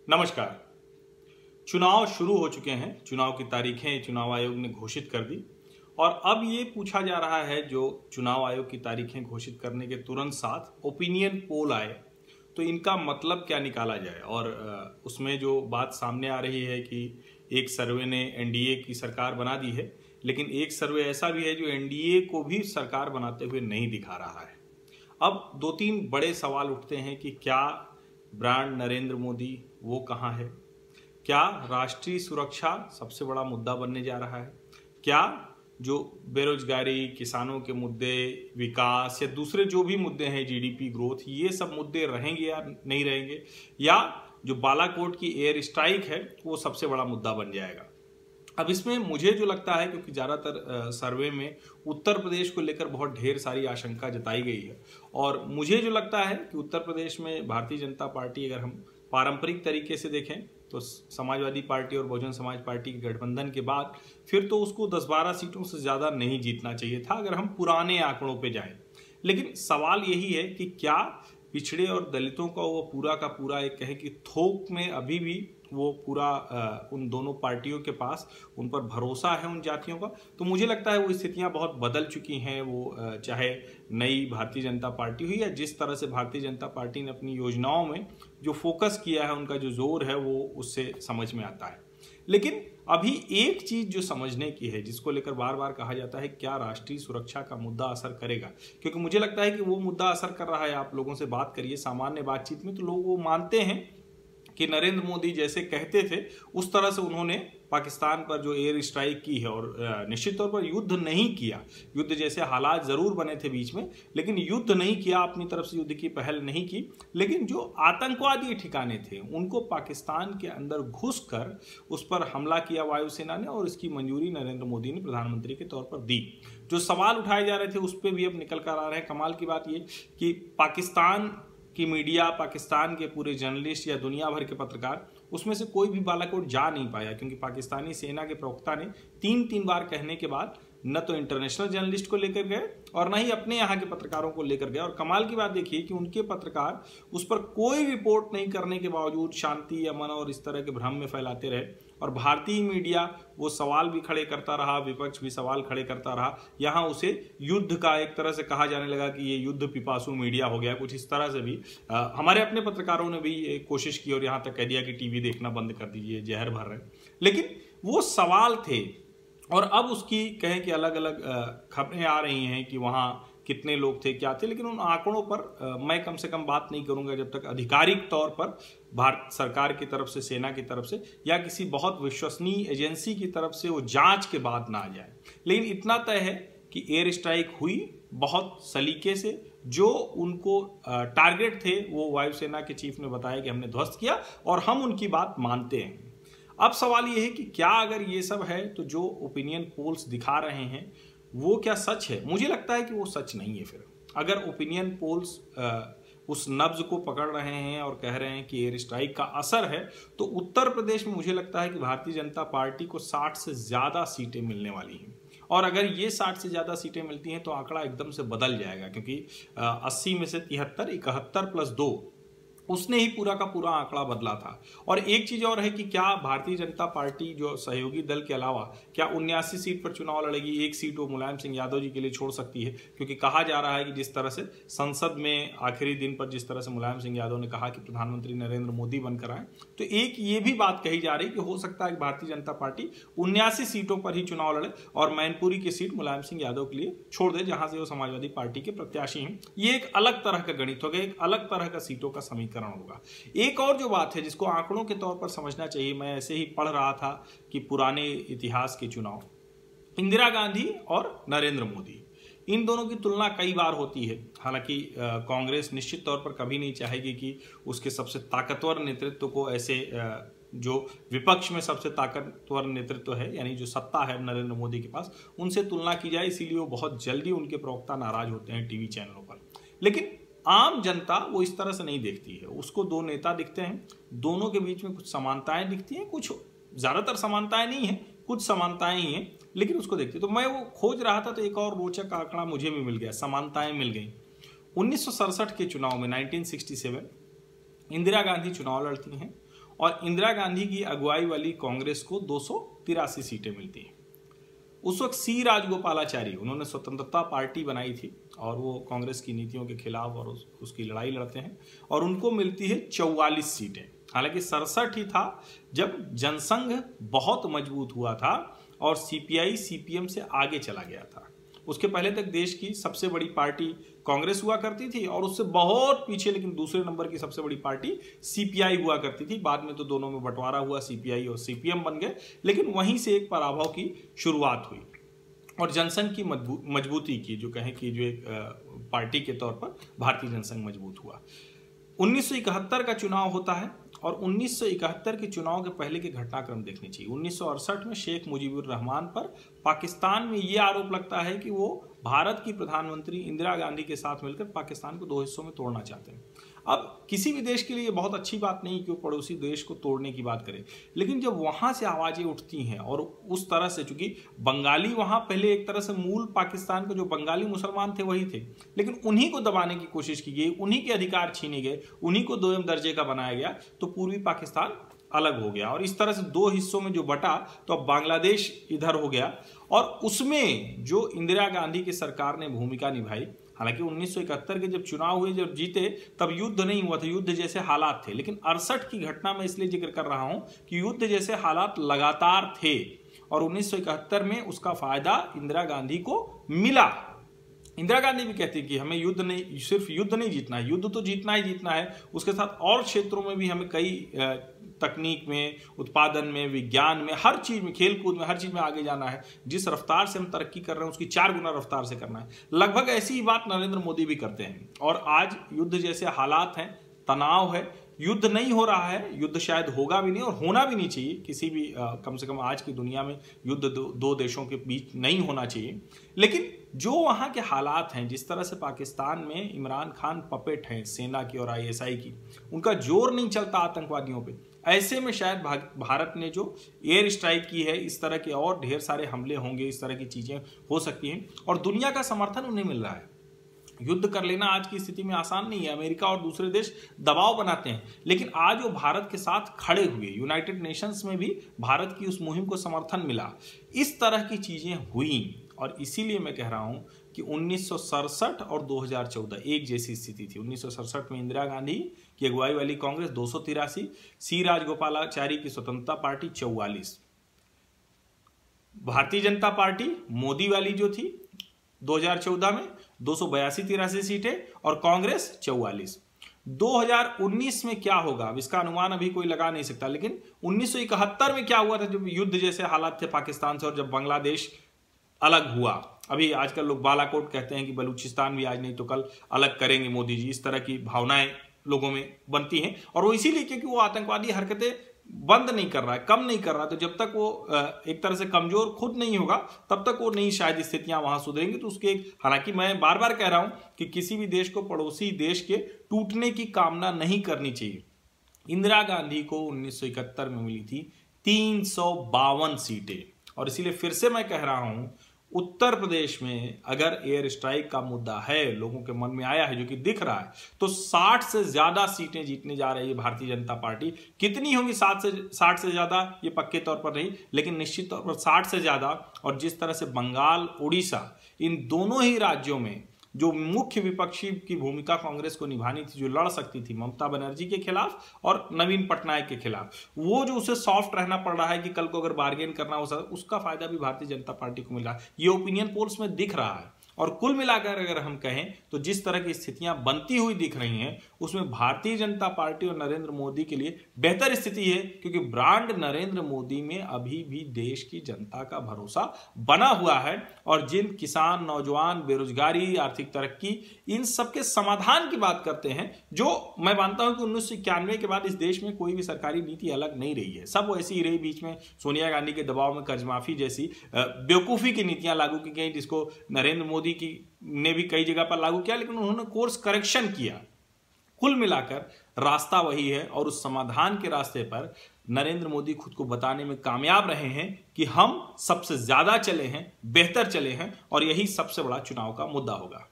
नमस्कार। चुनाव शुरू हो चुके हैं। चुनाव की तारीखें चुनाव आयोग ने घोषित कर दी और अब ये पूछा जा रहा है, जो चुनाव आयोग की तारीखें घोषित करने के तुरंत साथ ओपिनियन पोल आए तो इनका मतलब क्या निकाला जाए। और उसमें जो बात सामने आ रही है कि एक सर्वे ने एनडीए की सरकार बना दी है, लेकिन एक सर्वे ऐसा भी है जो एनडीए को भी सरकार बनाते हुए नहीं दिखा रहा है। अब दो तीन बड़े सवाल उठते हैं कि क्या ब्रांड नरेंद्र मोदी वो कहाँ है? क्या राष्ट्रीय सुरक्षा सबसे बड़ा मुद्दा बनने जा रहा है? क्या जो बेरोजगारी, किसानों के मुद्दे, विकास या दूसरे जो भी मुद्दे हैं, जीडीपी ग्रोथ, ये सब मुद्दे रहेंगे या नहीं रहेंगे? या जो बालाकोट की एयर स्ट्राइक है वो सबसे बड़ा मुद्दा बन जाएगा? अब इसमें मुझे जो लगता है, क्योंकि ज़्यादातर सर्वे में उत्तर प्रदेश को लेकर बहुत ढेर सारी आशंका जताई गई है, और मुझे जो लगता है कि उत्तर प्रदेश में भारतीय जनता पार्टी, अगर हम पारंपरिक तरीके से देखें तो समाजवादी पार्टी और बहुजन समाज पार्टी के गठबंधन के बाद फिर तो उसको 10-12 सीटों से ज़्यादा नहीं जीतना चाहिए था, अगर हम पुराने आंकड़ों पे जाएं। लेकिन सवाल यही है कि क्या पिछड़े और दलितों का वो पूरा का पूरा एक कहे कि थोक में अभी भी वो पूरा उन दोनों पार्टियों के पास उन पर भरोसा है उन जातियों का? तो मुझे लगता है वो स्थितियां बहुत बदल चुकी हैं। वो चाहे नई भारतीय जनता पार्टी हुई या जिस तरह से भारतीय जनता पार्टी ने अपनी योजनाओं में जो फोकस किया है, उनका जो जोर है, वो उससे समझ में आता है। लेकिन अभी एक चीज जो समझने की है, जिसको लेकर बार बार कहा जाता है क्या राष्ट्रीय सुरक्षा का मुद्दा असर करेगा, क्योंकि मुझे लगता है कि वो मुद्दा असर कर रहा है। आप लोगों से बात करिए सामान्य बातचीत में तो लोग वो मानते हैं कि नरेंद्र मोदी जैसे कहते थे उस तरह से उन्होंने पाकिस्तान पर जो एयर स्ट्राइक की है, और निश्चित तौर पर युद्ध नहीं किया। युद्ध जैसे हालात जरूर बने थे बीच में, लेकिन युद्ध नहीं किया, अपनी तरफ से युद्ध की पहल नहीं की। लेकिन जो आतंकवादी ठिकाने थे उनको पाकिस्तान के अंदर घुसकर उस पर हमला किया वायुसेना ने, और इसकी मंजूरी नरेंद्र मोदी ने प्रधानमंत्री के तौर पर दी। जो सवाल उठाए जा रहे थे उस पर भी अब निकल कर आ रहे हैं। कमाल की बात ये कि पाकिस्तान की मीडिया, पाकिस्तान के पूरे जर्नलिस्ट या दुनिया भर के पत्रकार, उसमें से कोई भी बालाकोट जा नहीं पाया, क्योंकि पाकिस्तानी सेना के प्रवक्ता ने 3 बार कहने के बाद न तो इंटरनेशनल जर्नलिस्ट को लेकर गए और न ही अपने यहाँ के पत्रकारों को लेकर गए। और कमाल की बात देखिए कि उनके पत्रकार उस पर कोई रिपोर्ट नहीं करने के बावजूद शांति, अमन और इस तरह के भ्रम में फैलाते रहे। और भारतीय मीडिया वो सवाल भी खड़े करता रहा, विपक्ष भी सवाल खड़े करता रहा। यहाँ उसे युद्ध का एक तरह से कहा जाने लगा कि ये युद्ध पिपासु मीडिया हो गया, कुछ इस तरह से भी हमारे अपने पत्रकारों ने भी कोशिश की और यहाँ तक कह दिया कि टीवी देखना बंद कर दीजिए, जहर भर रहे। लेकिन वो सवाल थे, और अब उसकी कहें कि अलग अलग खबरें आ रही हैं कि वहाँ कितने लोग थे, क्या थे। लेकिन उन आंकड़ों पर मैं कम से कम बात नहीं करूंगा जब तक आधिकारिक तौर पर भारत सरकार की तरफ से, सेना की तरफ से या किसी बहुत विश्वसनीय एजेंसी की तरफ से वो जांच के बाद ना आ जाए। लेकिन इतना तय है कि एयर स्ट्राइक हुई बहुत सलीके से। जो उनको टारगेट थे वो वायुसेना के चीफ ने बताया कि हमने ध्वस्त किया और हम उनकी बात मानते हैं। अब सवाल ये है कि क्या अगर ये सब है तो जो ओपिनियन पोल्स दिखा रहे हैं वो क्या सच है? मुझे लगता है कि वो सच नहीं है। फिर अगर ओपिनियन पोल्स उस नब्ज को पकड़ रहे हैं और कह रहे हैं कि एयर स्ट्राइक का असर है, तो उत्तर प्रदेश में मुझे लगता है कि भारतीय जनता पार्टी को 60 से ज्यादा सीटें मिलने वाली हैं। और अगर ये 60 से ज्यादा सीटें मिलती हैं तो आंकड़ा एकदम से बदल जाएगा, क्योंकि 80 में से 73, 71 + 2 उसने ही पूरा का पूरा आंकड़ा बदला था। और एक चीज और है कि क्या भारतीय जनता पार्टी जो सहयोगी दल के अलावा क्या 79 सीट पर चुनाव लड़ेगी? एक सीट वो मुलायम सिंह यादव जी के लिए छोड़ सकती है, क्योंकि कहा जा रहा है कि जिस तरह से संसद में आखिरी दिन पर जिस तरह से मुलायम सिंह यादव ने कहा कि प्रधानमंत्री नरेंद्र मोदी बनकर आए, तो एक ये भी बात कही जा रही कि हो सकता है कि भारतीय जनता पार्टी 79 सीटों पर ही चुनाव लड़े और मैनपुरी की सीट मुलायम सिंह यादव के लिए छोड़ दे, जहां से वो समाजवादी पार्टी के प्रत्याशी हैं। ये एक अलग तरह का गणित होगा, एक अलग तरह का सीटों का समीकरण होगा। एक और जो बात है जिसको आंकड़ों के तौर पर समझना चाहिए, मैं ऐसे ही पढ़ रहा था कि पुराने इतिहास के चुनाव, इंदिरा गांधी और नरेंद्र मोदी, इन दोनों की तुलना कई बार होती है। हालांकि कांग्रेस निश्चित तौर पर कभी नहीं चाहेगी कि उसके सबसे ताकतवर नेतृत्व को ऐसे जो विपक्ष में सबसे ताकतवर नेतृत्व है, यानी जो सत्ता है नरेंद्र मोदी के पास, उनसे तुलना की जाए। इसीलिए वो बहुत जल्दी उनके प्रवक्ता नाराज होते हैं टीवी चैनलों पर। लेकिन आम जनता वो इस तरह से नहीं देखती है। उसको दो नेता दिखते हैं, दोनों के बीच में कुछ समानताएं दिखती हैं, कुछ ज्यादातर समानताएं नहीं है, कुछ समानताएं ही हैं, लेकिन उसको देखते। तो मैं वो खोज रहा था तो एक और रोचक आंकड़ा मुझे भी मिल गया, समानताएं मिल गई। 1967 के चुनाव में 1967 इंदिरा गांधी चुनाव लड़ती हैं और इंदिरा गांधी की अगुवाई वाली कांग्रेस को 283 सीटें मिलती हैं। उस वक्त सी राजगोपालाचारी, उन्होंने स्वतंत्रता पार्टी बनाई थी और वो कांग्रेस की नीतियों के खिलाफ और उसकी लड़ाई लड़ते हैं, और उनको मिलती है 44 सीटें। हालांकि 67 ही था जब जनसंघ बहुत मजबूत हुआ था और सीपीआई सीपीएम से आगे चला गया था। उसके पहले तक देश की सबसे बड़ी पार्टी कांग्रेस हुआ करती थी और उससे बहुत पीछे लेकिन दूसरे नंबर की सबसे बड़ी पार्टी सीपीआई हुआ करती थी। बाद में तो दोनों में बंटवारा हुआ, सीपीआई और सीपीएम बन गए, लेकिन वहीं से एक पराभव की शुरुआत हुई और जनसंघ की मजबूती की, जो कहें कि जो एक पार्टी के तौर पर भारतीय जनसंघ मजबूत हुआ। 1971 का चुनाव होता है और 1971 के चुनाव के पहले के घटनाक्रम देखने चाहिए। 1968 में शेख मुजीबुर रहमान पर पाकिस्तान में यह आरोप लगता है कि वो भारत की प्रधानमंत्री इंदिरा गांधी के साथ मिलकर पाकिस्तान को 2 हिस्सों में तोड़ना चाहते हैं। अब किसी भी देश के लिए बहुत अच्छी बात नहीं कि वो पड़ोसी देश को तोड़ने की बात करे, लेकिन जब वहां से आवाजें उठती हैं और उस तरह से, चूंकि बंगाली वहां पहले एक तरह से मूल पाकिस्तान के जो बंगाली मुसलमान थे वही थे, लेकिन उन्हीं को दबाने की कोशिश की गई, उन्हीं के अधिकार छीने गए, उन्हीं को 2 दर्जे का बनाया गया, तो पूर्वी पाकिस्तान अलग हो गया और इस तरह से 2 हिस्सों में जो बटा, तो अब बांग्लादेश इधर हो गया। और उसमें जो इंदिरा गांधी की सरकार ने भूमिका निभाई, हालांकि 1971 के जब चुनाव हुए, जब जीते, तब युद्ध नहीं हुआ था, युद्ध जैसे हालात थे, लेकिन 68 की घटना में इसलिए जिक्र कर रहा हूं कि युद्ध जैसे हालात लगातार थे और 1971 में उसका फायदा इंदिरा गांधी को मिला। इंदिरा गांधी भी कहती कि हमें युद्ध नहीं, सिर्फ युद्ध नहीं जीतना है, युद्ध तो जीतना ही जीतना है, उसके साथ और क्षेत्रों में भी हमें कई तकनीक में, उत्पादन में, विज्ञान में, हर चीज में, खेलकूद में, हर चीज में आगे जाना है। जिस रफ्तार से हम तरक्की कर रहे हैं उसकी 4 गुना रफ्तार से करना है। लगभग ऐसी ही बात नरेंद्र मोदी भी करते हैं। और आज युद्ध जैसे हालात हैं, तनाव है, युद्ध नहीं हो रहा है, युद्ध शायद होगा भी नहीं और होना भी नहीं चाहिए किसी भी, कम से कम आज की दुनिया में युद्ध 2 देशों के बीच नहीं होना चाहिए। लेकिन जो वहां के हालात हैं, जिस तरह से पाकिस्तान में इमरान खान पपेट हैं सेना की और आईएसआई की, उनका जोर नहीं चलता आतंकवादियों पे, ऐसे में शायद भारत ने जो एयर स्ट्राइक की है, इस तरह के और ढेर सारे हमले होंगे, इस तरह की चीजें हो सकती हैं और दुनिया का समर्थन उन्हें मिल रहा है। युद्ध कर लेना आज की स्थिति में आसान नहीं है, अमेरिका और दूसरे देश दबाव बनाते हैं, लेकिन आज वो भारत के साथ खड़े हुए, यूनाइटेड नेशंस में भी भारत की उस मुहिम को समर्थन मिला, इस तरह की चीजें हुई। और इसीलिए मैं कह रहा हूं कि 1967 और 2014 एक जैसी स्थिति थी। 1967 में इंदिरा गांधी की अगुवाई वाली कांग्रेस 283, सी राजगोपालाचारी की स्वतंत्रता पार्टी 44, भारतीय जनता पार्टी मोदी वाली जो थी 2014 में 282-83 सीटें और कांग्रेस 44। 2019 में क्या होगा, अब इसका अनुमान अभी कोई लगा नहीं सकता, लेकिन 1971 में क्या हुआ था जब युद्ध जैसे हालात थे पाकिस्तान से और जब बांग्लादेश अलग हुआ। अभी आजकल लोग बालाकोट कहते हैं कि बलूचिस्तान भी आज नहीं तो कल अलग करेंगे मोदी जी, इस तरह की भावनाएं लोगों में बनती हैं और वो इसीलिए क्योंकि वो आतंकवादी हरकतें बंद नहीं कर रहा है, कम नहीं कर रहा है। तो जब तक वो एक तरह से कमजोर खुद नहीं होगा तब तक वो नहीं शायद स्थितियां वहां सुधरेंगी। तो उसके हालांकि मैं बार बार कह रहा हूं कि किसी भी देश को पड़ोसी देश के टूटने की कामना नहीं करनी चाहिए। इंदिरा गांधी को 1971 में मिली थी 352 सीटें और इसीलिए फिर से मैं कह रहा हूं, उत्तर प्रदेश में अगर एयर स्ट्राइक का मुद्दा है, लोगों के मन में आया है, जो कि दिख रहा है, तो 60 से ज्यादा सीटें जीतने जा रही है भारतीय जनता पार्टी। कितनी होंगी 60 से ज्यादा ये पक्के तौर पर नहीं, लेकिन निश्चित तौर पर 60 से ज्यादा। और जिस तरह से बंगाल, उड़ीसा, इन दोनों ही राज्यों में जो मुख्य विपक्षी की भूमिका कांग्रेस को निभानी थी, जो लड़ सकती थी ममता बनर्जी के खिलाफ और नवीन पटनायक के खिलाफ, वो जो उसे सॉफ्ट रहना पड़ रहा है कि कल को अगर बार्गेन करना हो सकता, उसका फायदा भी भारतीय जनता पार्टी को मिल रहा है। ये ओपिनियन पोल्स में दिख रहा है। और कुल मिलाकर अगर हम कहें तो जिस तरह की स्थितियां बनती हुई दिख रही हैं, उसमें भारतीय जनता पार्टी और नरेंद्र मोदी के लिए बेहतर स्थिति है, क्योंकि ब्रांड नरेंद्र मोदी में अभी भी देश की जनता का भरोसा बना हुआ है। और जिन किसान, नौजवान, बेरोजगारी, आर्थिक तरक्की, इन सबके समाधान की बात करते हैं, जो मैं मानता हूं कि 1991 के बाद इस देश में कोई भी सरकारी नीति अलग नहीं रही है, सब वैसी ही रही। बीच में सोनिया गांधी के दबाव में कर्ज माफी जैसी बेवकूफी की नीतियां लागू की गई, जिसको नरेंद्र मोदी की ने भी कई जगह पर लागू किया, लेकिन उन्होंने कोर्स करेक्शन किया। कुल मिलाकर रास्ता वही है और उस समाधान के रास्ते पर नरेंद्र मोदी खुद को बताने में कामयाब रहे हैं कि हम सबसे ज्यादा चले हैं, बेहतर चले हैं और यही सबसे बड़ा चुनाव का मुद्दा होगा।